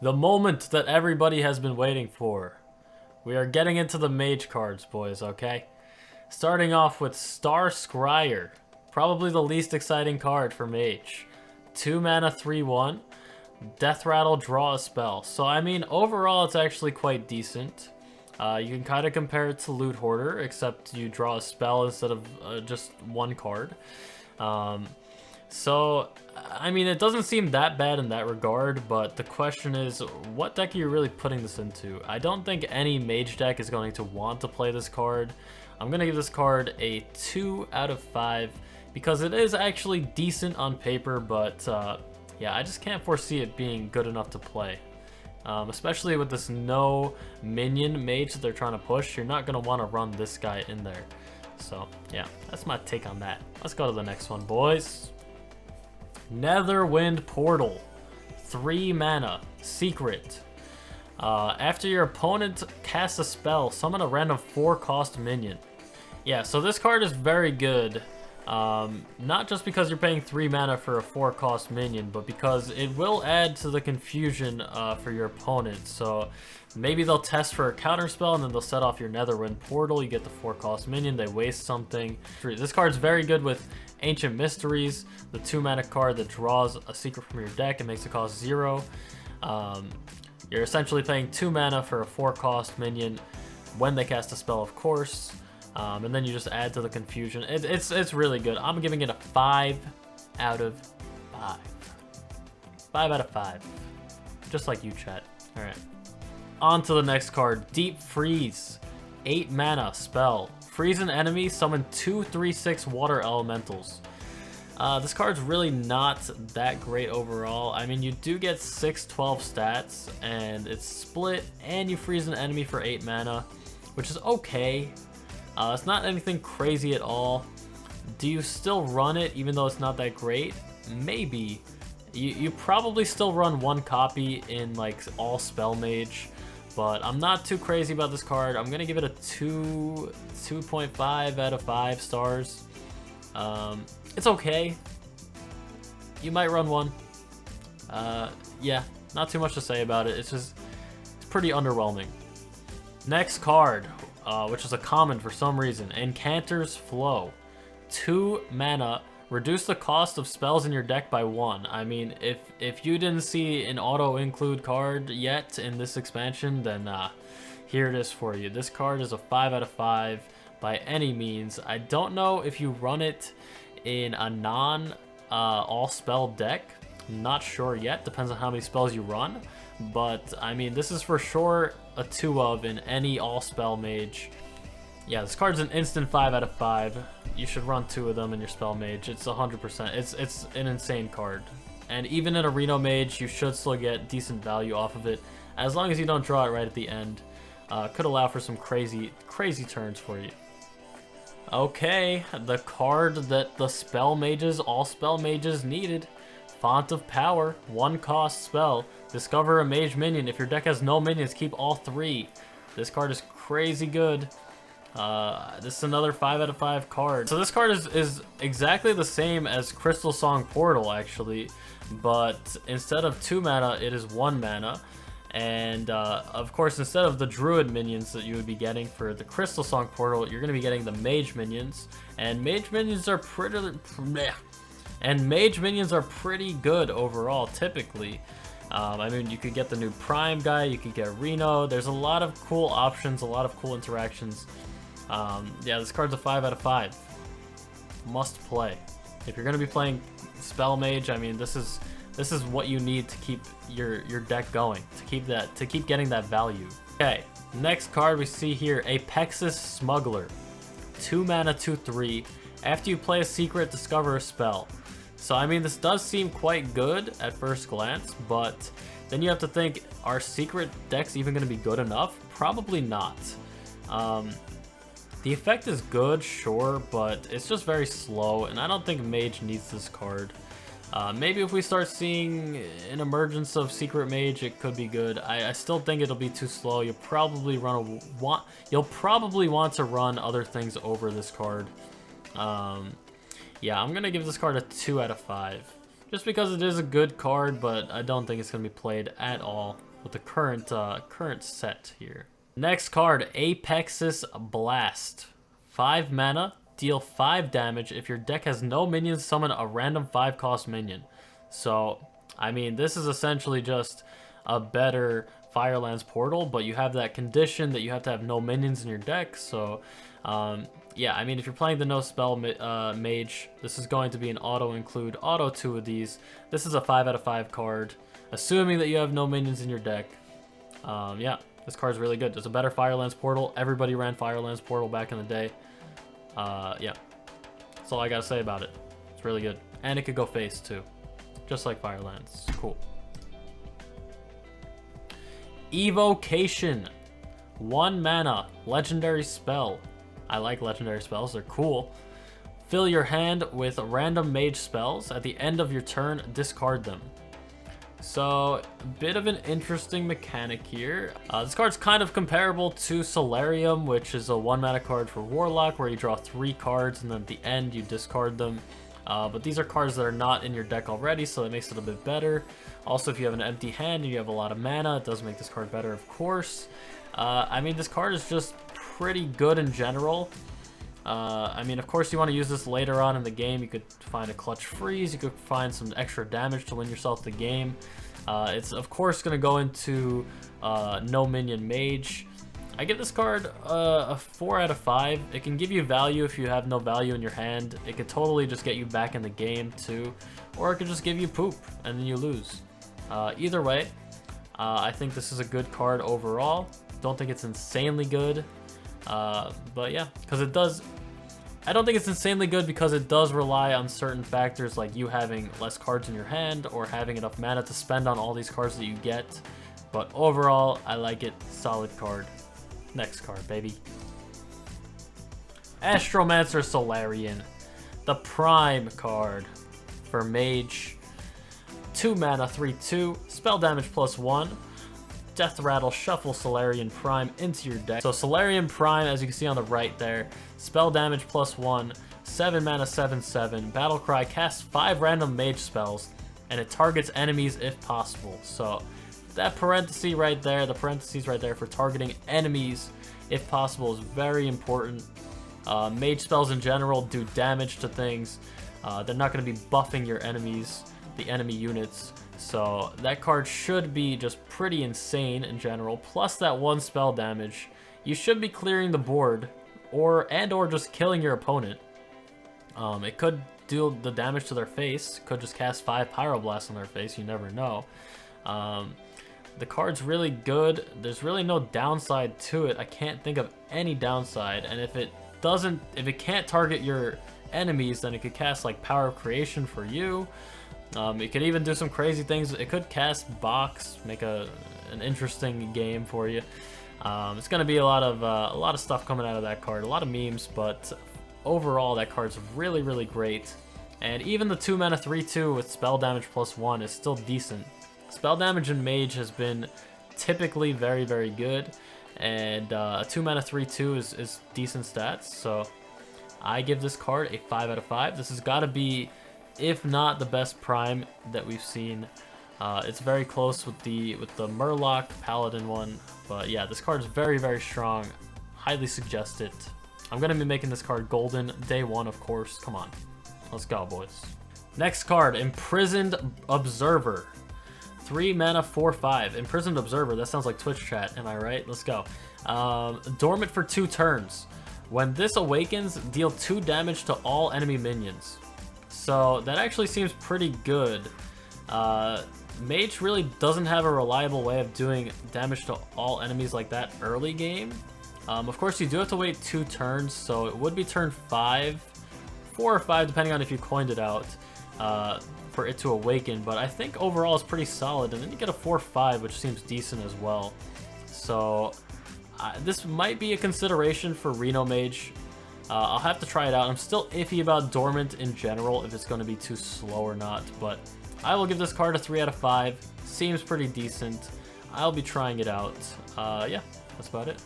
The moment that everybody has been waiting for. We are getting into the mage cards, boys, okay? Starting off with Star Scryer. Probably the least exciting card for mage. 2 mana, 3/1. Death Rattle, draw a spell. So, I mean, overall, it's actually quite decent. You can kind of compare it to Loot Hoarder, except you draw a spell instead of just one card. So, I mean, it doesn't seem that bad in that regard, but the question is, what deck are you really putting this into? I don't think any mage deck is going to want to play this card. I'm going to give this card a 2 out of 5, because it is actually decent on paper, but yeah, I just can't foresee it being good enough to play. Especially with this no minion mage that they're trying to push, you're not going to want to run this guy in there. So, yeah, that's my take on that. Let's go to the next one, boys. Netherwind Portal, 3 mana, secret. After your opponent casts a spell, summon a random 4-cost minion. Yeah, so this card is very good. Not just because you're paying 3 mana for a 4-cost minion, but because it will add to the confusion for your opponent. So maybe they'll test for a counter spell and then they'll set off your Netherwind Portal. You get the 4-cost minion, they waste something. This card's very good with Ancient Mysteries, the 2 mana card that draws a secret from your deck and makes it cost 0. You're essentially paying 2 mana for a 4-cost minion when they cast a spell, of course. And then you just add to the confusion. It's really good. I'm giving it a 5 out of 5. 5 out of 5. Just like you, chat. Alright. On to the next card. Deep Freeze. 8 mana spell. Freeze an enemy, summon 2 3/6 water elementals. This card's really not that great overall. I mean, you do get 6/12 stats, and it's split, and you freeze an enemy for 8 mana, which is okay. It's not anything crazy at all. Do you still run it even though it's not that great? Maybe. You probably still run 1 copy in like all spell mage, but I'm not too crazy about this card. I'm gonna give it a 2.5 out of 5 stars. It's okay. You might run 1. Yeah, not too much to say about it. It's pretty underwhelming. Next card, which is a common for some reason, Cantors Flow. 2 mana, reduce the cost of spells in your deck by 1. I mean, if you didn't see an auto-include card yet in this expansion, then here it is for you. This card is a 5 out of 5 by any means. I don't know if you run it in a non-all-spell deck. Not sure yet. Depends on how many spells you run. But, I mean, this is for sure a 2 of in any all-spell mage. Yeah, this card's an instant 5 out of 5. You should run 2 of them in your spell mage. It's 100%. It's an insane card. And even in a Reno mage, you should still get decent value off of it, as long as you don't draw it right at the end. Could allow for some crazy turns for you. Okay, the card that the spell mages, all spell mages needed. Font of Power, 1-cost spell. Discover a mage minion. If your deck has no minions, keep all 3. This card is crazy good. This is another 5 out of 5 card. So this card is exactly the same as Crystal Song Portal, actually, but instead of 2 mana, it is 1 mana. And of course, instead of the Druid minions that you would be getting for the Crystal Song Portal, you're going to be getting the Mage minions. And Mage minions are pretty good overall, typically. I mean, you could get the new Prime guy, you could get Reno. There's a lot of cool options, a lot of cool interactions. Yeah, this card's a 5 out of 5. Must play. If you're going to be playing Spell Mage, I mean, this is what you need to keep your deck going, to keep getting that value. Okay, next card we see here, Apexis Smuggler. 2 mana, 2/3. After you play a secret, discover a spell. So, I mean, this does seem quite good at first glance, but then you have to think, are secret decks even going to be good enough? Probably not. The effect is good, sure, but it's just very slow, and I don't think Mage needs this card. Maybe if we start seeing an emergence of Secret Mage, it could be good. I still think it'll be too slow. You'll probably want to run other things over this card. Yeah, I'm gonna give this card a 2 out of 5, just because it is a good card, but I don't think it's gonna be played at all. the current set here. Next card, Apexis Blast. 5 mana, deal 5 damage. If your deck has no minions, summon a random 5-cost minion. So, I mean, this is essentially just a better Firelands Portal, but you have that condition that you have to have no minions in your deck. So, yeah, I mean, if you're playing the no spell Mage, this is going to be an auto-include, auto 2 of these. This is a 5 out of 5 card, assuming that you have no minions in your deck. Yeah, this card's really good. It's a better Firelands Portal. Everybody ran Firelands Portal back in the day. Yeah, that's all I gotta say about it. It's really good. And it could go face, too. Just like Firelands. Cool. Evocation. 1 mana. Legendary spell. I like legendary spells. They're cool. Fill your hand with random mage spells. At the end of your turn, discard them. So, a bit of an interesting mechanic here. This card's kind of comparable to Solarium, which is a 1 mana card for Warlock, where you draw 3 cards, and then at the end, you discard them. But these are cards that are not in your deck already, so that makes it a bit better. Also, if you have an empty hand and you have a lot of mana, it does make this card better, of course. I mean, this card is just pretty good in general. I mean, of course, you want to use this later on in the game. You could find a clutch freeze. You could find some extra damage to win yourself the game. It's, of course, going to go into no minion Mage. I give this card a 4 out of 5. It can give you value if you have no value in your hand. It could totally just get you back in the game, too. Or it could just give you poop, and then you lose. Either way, I think this is a good card overall. Don't think it's insanely good. But yeah, because it does... I don't think it's insanely good because it does rely on certain factors like you having less cards in your hand or having enough mana to spend on all these cards that you get. But overall, I like it. Solid card. Next card, baby. Astromancer Solarian. The Prime card for Mage. 2 mana, 3/2. Spell damage +1. Death Rattle, shuffle Solarian Prime into your deck. So Solarian Prime, as you can see on the right there, spell damage +1, 7 mana, 7/7. Battle Cry, casts 5 random mage spells, and it targets enemies if possible. So that parenthesis right there, the parentheses right there for targeting enemies if possible is very important. Mage spells in general do damage to things. They're not going to be buffing your enemies, the enemy units. So that card should be just pretty insane in general. Plus that 1 spell damage, you should be clearing the board, or just killing your opponent. It could deal the damage to their face. Could just cast 5 Pyroblasts on their face. You never know. The card's really good. There's really no downside to it. I can't think of any downside. And if it can't target your enemies, then it could cast like Power of Creation for you. It could even do some crazy things. It could cast Box, make an interesting game for you. It's gonna be a lot of stuff coming out of that card, a lot of memes, but overall that card's really, really great. And even the 2 mana 3/2 with spell damage +1 is still decent. Spell damage in Mage has been typically very, very good, and 2 mana 3/2 is decent stats. So I give this card a 5 out of 5. This has got to be, if not the best Prime that we've seen. It's very close with the Murloc Paladin one, but yeah, this card is very, very strong. Highly suggest it. I'm gonna be making this card golden day 1, of course. Come on, let's go, boys. Next card, Imprisoned Observer. 3 mana, 4/5. Imprisoned Observer. That sounds like Twitch chat. Am I right? Let's go. Dormant for 2 turns. When this awakens, deal 2 damage to all enemy minions. So that actually seems pretty good. Mage really doesn't have a reliable way of doing damage to all enemies like that early game. Of course, you do have to wait 2 turns, so it would be turn 5, 4 or 5, depending on if you coined it out, for it to awaken. But I think overall it's pretty solid, and then you get a 4/5, which seems decent as well. So this might be a consideration for Reno Mage. I'll have to try it out. I'm still iffy about Dormant in general, if it's going to be too slow or not, but I will give this card a 3 out of 5. Seems pretty decent. I'll be trying it out. Yeah, that's about it.